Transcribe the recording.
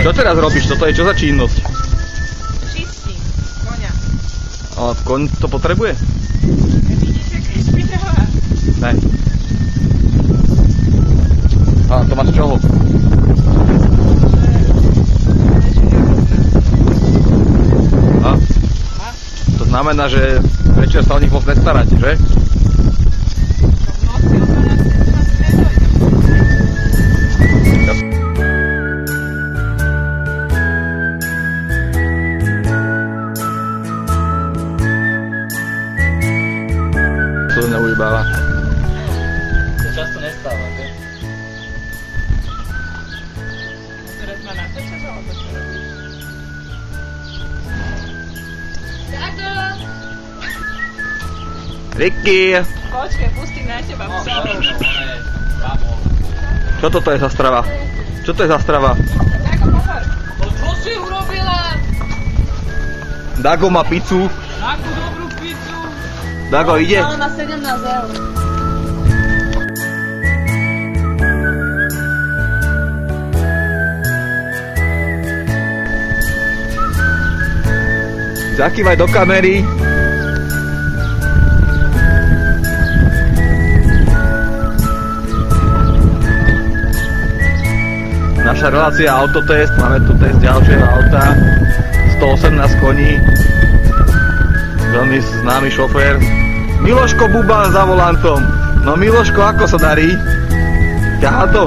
Čo teraz robíš? Toto je čo za činnosť? Čistím koňa. A koň to potrebuje? Vidíte, keď špinavá. Ne. A to máš čoho? A? To znamená, že večer sa o nich moc nestaráte, že? To neujebáva. To často nestáva, že? Teraz ma natočíš, alebo čo robíš? Tato! Ricky! Počkaj, pustím na teba psa. Čo toto je za strava? Čo to je za strava? Tako, pozor. No čo si urobila? Dago má pizzu. Takú dobrú pizzu. Dago ide? Ale má 17 eur. Zakývaj do kamery. Naša relácia autotest, máme tu test ďalšieho auta, 118 koní, veľmi známy šofér. Miloško Bubán za volantom. No Miloško, ako sa darí? Ťahá to?